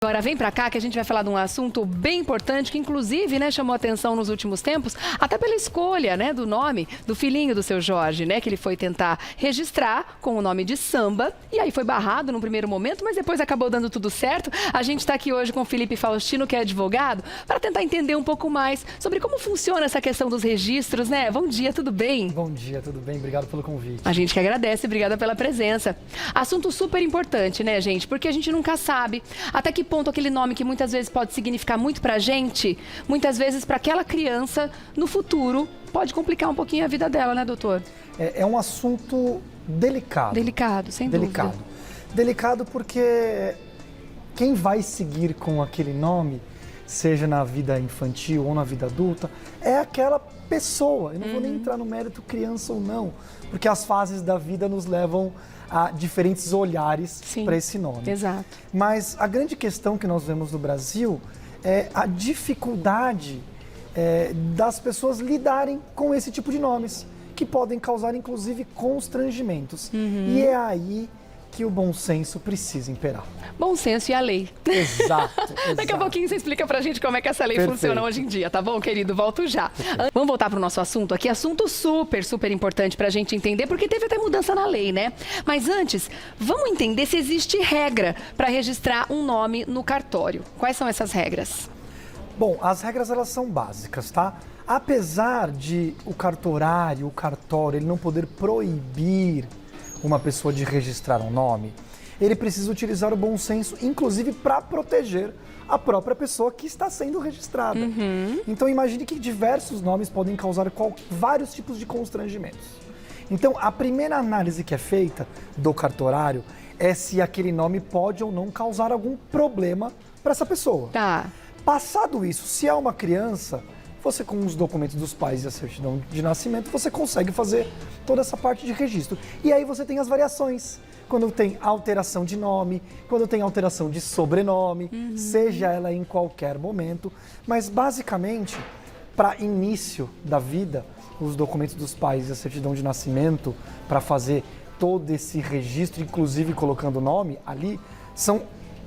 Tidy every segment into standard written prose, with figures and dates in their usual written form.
Agora vem pra cá que a gente vai falar de um assunto bem importante que inclusive, né, chamou atenção nos últimos tempos, até pela escolha, né, do nome do filhinho do seu Jorge, né, que ele foi tentar registrar com o nome de Samba e aí foi barrado no primeiro momento, mas depois acabou dando tudo certo. A gente está aqui hoje com o Felipe Faustino, que é advogado, para tentar entender um pouco mais sobre como funciona essa questão dos registros, né? Bom dia, tudo bem? Bom dia, tudo bem? Obrigado pelo convite. A gente que agradece, obrigada pela presença. Assunto super importante, né, gente? Porque a gente nunca sabe até que ponto aquele nome que muitas vezes pode significar muito pra gente, muitas vezes para aquela criança no futuro pode complicar um pouquinho a vida dela, né, doutor? É um assunto delicado. Delicado, sem dúvida. Delicado porque quem vai seguir com aquele nome, seja na vida infantil ou na vida adulta, é aquela pessoa. Eu não vou nem entrar no mérito criança ou não, porque as fases da vida nos levam a diferentes olhares para esse nome. Exato. Mas a grande questão que nós vemos no Brasil é a dificuldade das pessoas lidarem com esse tipo de nomes, que podem causar inclusive constrangimentos. E é aí que o bom senso precisa imperar. Bom senso e a lei. Exato. Daqui a pouquinho você explica pra gente como é que essa lei funciona hoje em dia, tá bom, querido? Volto já. Vamos voltar pro nosso assunto aqui, assunto super importante pra gente entender, porque teve até mudança na lei, né? Mas antes, vamos entender se existe regra para registrar um nome no cartório. Quais são essas regras? Bom, as regras elas são básicas, tá? Apesar de o cartorário, o cartório, ele não poder proibir uma pessoa de registrar um nome, ele precisa utilizar o bom senso, inclusive para proteger a própria pessoa que está sendo registrada. Então imagine que diversos nomes podem causar vários tipos de constrangimentos. Então a primeira análise que é feita do cartorário é se aquele nome pode ou não causar algum problema para essa pessoa. Tá. Passado isso, se é uma criança, você com os documentos dos pais e a certidão de nascimento, você consegue fazer toda essa parte de registro. E aí você tem as variações, quando tem alteração de nome, quando tem alteração de sobrenome, seja ela em qualquer momento. Mas basicamente, para início da vida, os documentos dos pais e a certidão de nascimento, para fazer todo esse registro, inclusive colocando o nome ali, são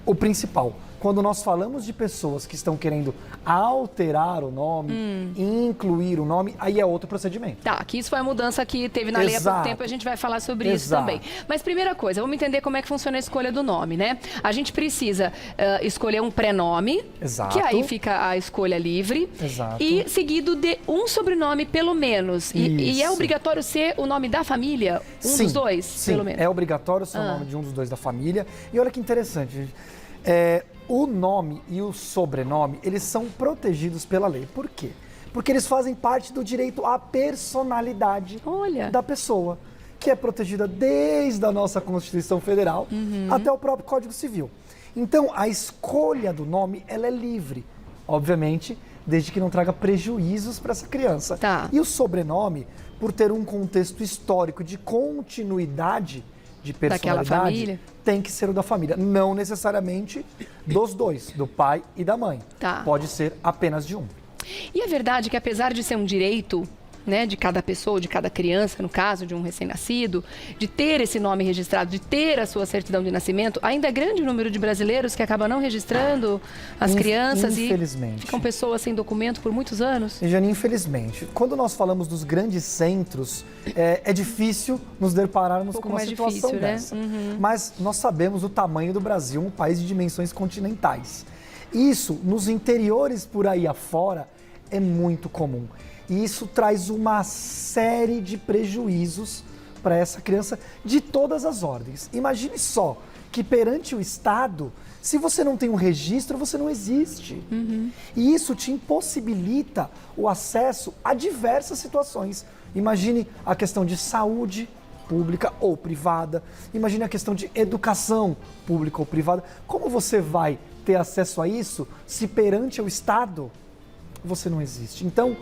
o principal. Quando nós falamos de pessoas que estão querendo alterar o nome, incluir o nome, aí é outro procedimento. Tá, que isso foi a mudança que teve na lei há pouco tempo, a gente vai falar sobre isso também. Mas primeira coisa, vamos entender como é que funciona a escolha do nome, né? A gente precisa escolher um pré-nome, que aí fica a escolha livre, e seguido de um sobrenome pelo menos. E é obrigatório ser o nome da família? Dos dois, pelo menos? É obrigatório ser o nome de um dos dois da família. E olha que interessante, gente. O nome e o sobrenome, eles são protegidos pela lei. Por quê? Porque eles fazem parte do direito à personalidade da pessoa, que é protegida desde a nossa Constituição Federal até o próprio Código Civil. Então, a escolha do nome, ela é livre, obviamente, desde que não traga prejuízos para essa criança. E o sobrenome, por ter um contexto histórico de continuidade de personalidade, tem que ser o da família, não necessariamente dos dois, do pai e da mãe. Pode ser apenas de um. E é verdade que apesar de ser um direito, né, de cada pessoa, de cada criança, no caso de um recém-nascido, de ter esse nome registrado, de ter a sua certidão de nascimento, ainda é grande o número de brasileiros que acabam não registrando as crianças e ficam pessoas sem documento por muitos anos? Jane, infelizmente. Quando nós falamos dos grandes centros, é difícil nos depararmos com uma situação dessa. Mas nós sabemos o tamanho do Brasil, um país de dimensões continentais. Isso, nos interiores por aí afora, é muito comum. E isso traz uma série de prejuízos para essa criança de todas as ordens. Imagine só que perante o Estado, se você não tem um registro, você não existe. E isso te impossibilita o acesso a diversas situações. Imagine a questão de saúde pública ou privada. Imagine a questão de educação pública ou privada. Como você vai ter acesso a isso se perante o Estado você não existe? Então,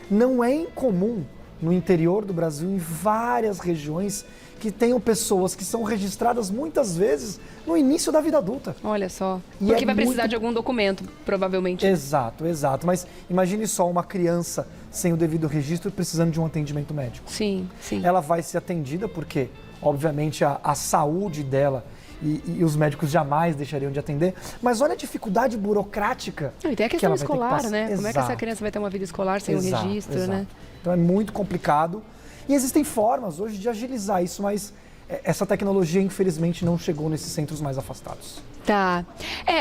não é incomum no interior do Brasil, em várias regiões, que tenham pessoas que são registradas muitas vezes no início da vida adulta. Olha só, porque vai precisar de algum documento, provavelmente. Exato. Mas imagine só uma criança sem o devido registro precisando de um atendimento médico. Sim. Ela vai ser atendida porque, obviamente, a saúde dela e os médicos jamais deixariam de atender. Mas olha a dificuldade burocrática. E tem a questão escolar, né? Exato. Como é que essa criança vai ter uma vida escolar sem um registro, né? Então é muito complicado. E existem formas hoje de agilizar isso, mas essa tecnologia, infelizmente, não chegou nesses centros mais afastados. Tá.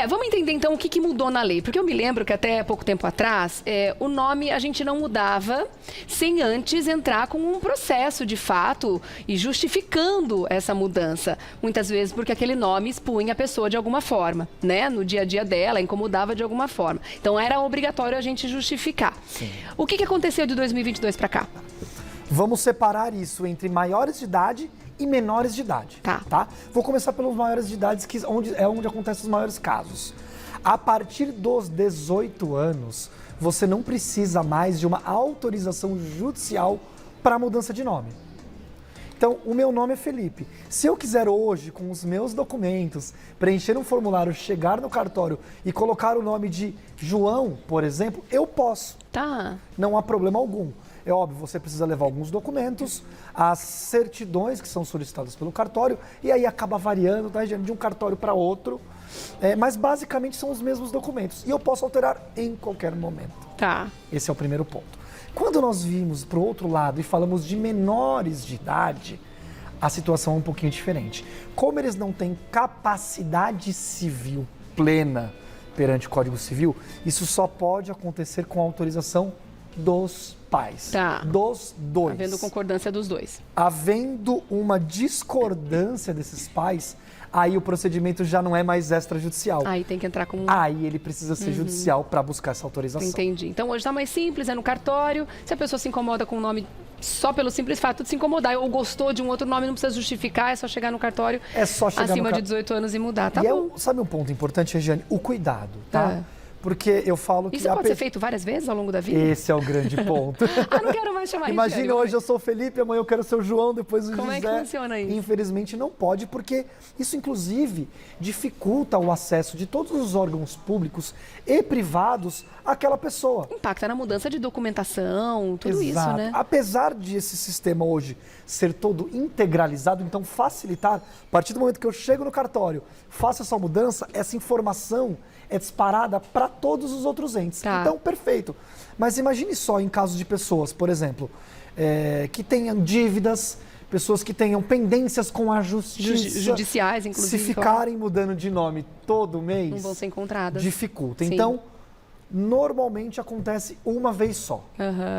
Vamos entender então o que mudou na lei. Porque eu me lembro que até pouco tempo atrás, o nome a gente não mudava sem antes entrar com um processo de fato e justificando essa mudança. Muitas vezes porque aquele nome expunha a pessoa de alguma forma, né? No dia a dia dela, incomodava de alguma forma. Então era obrigatório a gente justificar. Sim. O que aconteceu de 2022 para cá? Vamos separar isso entre maiores de idade e menores de idade. Tá? Vou começar pelos maiores de idade, que onde acontecem os maiores casos. A partir dos 18 anos, você não precisa mais de uma autorização judicial para mudança de nome. Então, o meu nome é Felipe. Se eu quiser hoje, com os meus documentos, preencher um formulário, chegar no cartório e colocar o nome de João, por exemplo, eu posso. Tá. Não há problema algum. É óbvio, você precisa levar alguns documentos, as certidões que são solicitadas pelo cartório, e aí acaba variando, tá, de um cartório para outro. Mas basicamente são os mesmos documentos. E eu posso alterar em qualquer momento. Tá. Esse é o primeiro ponto. Quando nós vimos para o outro lado e falamos de menores de idade, a situação é um pouquinho diferente. Como eles não têm capacidade civil plena perante o Código Civil, isso só pode acontecer com autorização dos pais, dos dois. Havendo concordância dos dois. Havendo uma discordância desses pais, aí o procedimento já não é mais extrajudicial. Aí tem que entrar com... Aí ele precisa ser judicial para buscar essa autorização. Entendi. Então hoje está mais simples, é no cartório. Se a pessoa se incomoda com o nome só pelo simples fato de se incomodar ou gostou de um outro nome, não precisa justificar, é só chegar no cartório acima de 18 anos e mudar, tá bom. Sabe um ponto importante, Regiane? O cuidado, tá? Porque eu falo que... Isso pode ser feito várias vezes ao longo da vida? Esse é o grande ponto. Não quero mais chamar Imagina, Regiane, hoje eu sou o Felipe, amanhã eu quero ser o João, depois o José. Como é que funciona isso? Infelizmente não pode, porque isso inclusive dificulta o acesso de todos os órgãos públicos e privados àquela pessoa. Impacta na mudança de documentação, tudo isso, né? Apesar de esse sistema hoje ser todo integralizado, então facilitar, a partir do momento que eu chego no cartório, faço essa mudança, essa informação é disparada para todos os outros entes. Então, perfeito. Mas imagine só em casos de pessoas, por exemplo, que tenham dívidas, pessoas que tenham pendências com a justiça. Judiciais, inclusive. Se ficarem mudando de nome todo mês, não vão ser encontradas. Dificulta. Sim. Então, normalmente acontece uma vez só,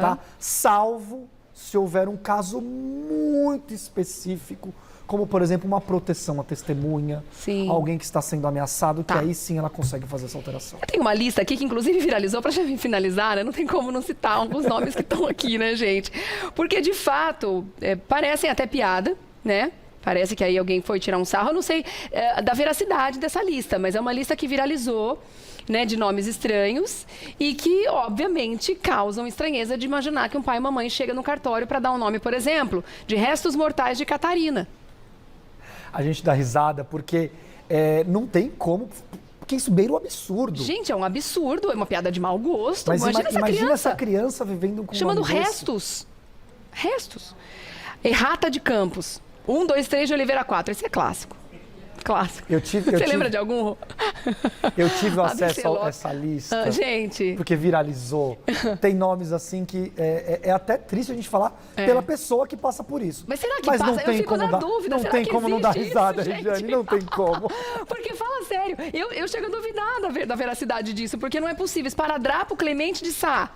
tá? Salvo se houver um caso muito específico, como, por exemplo, uma proteção à testemunha, alguém que está sendo ameaçado, que aí sim ela consegue fazer essa alteração. Eu tenho uma lista aqui que, inclusive, viralizou, para finalizar, né? Não tem como não citar alguns nomes que estão aqui, né, gente? Porque, de fato, parecem até piada, né? Parece que aí alguém foi tirar um sarro. Eu não sei da veracidade dessa lista, mas é uma lista que viralizou, né, de nomes estranhos e que, obviamente, causam estranheza de imaginar que um pai e uma mãe chegam no cartório para dar um nome, por exemplo, de Restos Mortais de Catarina. A gente dá risada porque não tem como, porque isso beira o absurdo. Gente, é um absurdo, é uma piada de mau gosto. Mas imagina essa criança vivendo com chamando Restos. Restos. Errata de Campos. 1, 2, 3 de Oliveira 4. Esse é clássico. Clássico. Você lembra de algum? Eu tive acesso a essa lista. Gente. Porque viralizou. Tem nomes assim que é até triste a gente falar pela pessoa que passa por isso. Mas será que passa? Não tem eu fico na dúvida. Não tem como não dar risada, Regiane. Não tem como. Porque fala sério. Eu chego a duvidar da veracidade disso. Porque não é possível. Esparadrapo Clemente de Sá.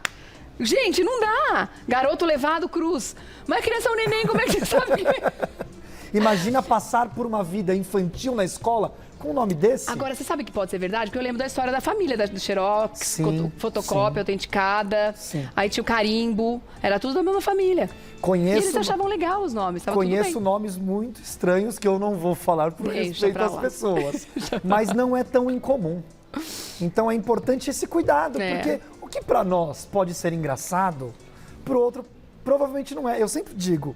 Gente, não dá. Garoto levado Cruz. Mas criança é um neném, como é que você sabe? Imagina passar por uma vida infantil na escola com um nome desse. Agora, você sabe que pode ser verdade? Porque eu lembro da história da família, do xerox, fotocópia autenticada, aí tinha o carimbo, era tudo da mesma família. E eles achavam legal os nomes, tava Conheço tudo bem. Nomes muito estranhos que eu não vou falar por respeito às pessoas, mas não é tão incomum. Então é importante esse cuidado, porque o que para nós pode ser engraçado, para o outro provavelmente não é. Eu sempre digo,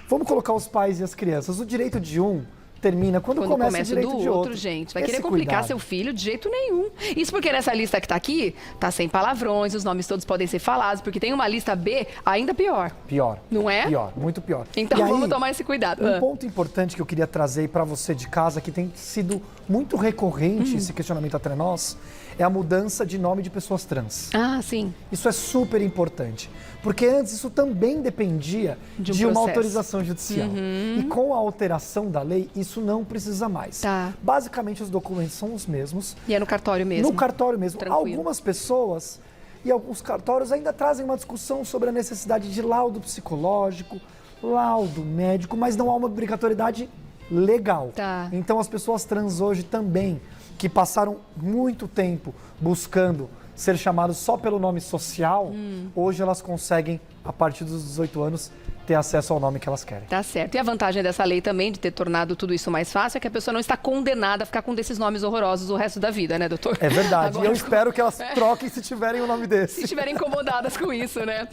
vamos colocar os pais e as crianças. O direito de um termina, quando começa o direito de outro. Gente, vai querer complicar seu filho de jeito nenhum. Isso porque nessa lista que tá aqui, tá sem palavrões, os nomes todos podem ser falados, porque tem uma lista B ainda pior. Pior. Não é? Pior, muito pior. Então vamos tomar esse cuidado. Um ponto importante que eu queria trazer para você de casa, que tem sido muito recorrente esse questionamento entre nós, é a mudança de nome de pessoas trans. Ah, sim. Isso é super importante, porque antes isso também dependia de uma autorização judicial. E com a alteração da lei, isso não precisa mais. Tá. Basicamente, os documentos são os mesmos. E é no cartório mesmo? No cartório mesmo. Tranquilo. Algumas pessoas e alguns cartórios ainda trazem uma discussão sobre a necessidade de laudo psicológico, laudo médico, mas não há uma obrigatoriedade legal. Tá. Então as pessoas trans hoje também, que passaram muito tempo buscando ser chamadas só pelo nome social, hoje elas conseguem, a partir dos 18 anos, ter acesso ao nome que elas querem. Tá certo. E a vantagem dessa lei também, de ter tornado tudo isso mais fácil, é que a pessoa não está condenada a ficar com desses nomes horrorosos o resto da vida, né, doutor? É verdade. Agora, e eu espero que elas troquem se tiverem um nome desse. Se estiverem incomodadas com isso, né?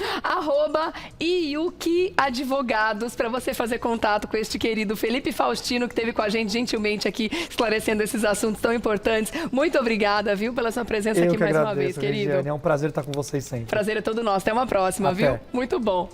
@Iyuki Advogados, para você fazer contato com este querido Felipe Faustino, que esteve com a gente gentilmente aqui, esclarecendo esses assuntos tão importantes. Muito obrigada, viu, pela sua presença aqui mais uma vez, querido. Regiane, é um prazer estar com vocês sempre. Prazer é todo nosso. Até uma próxima, Até. viu? Muito bom.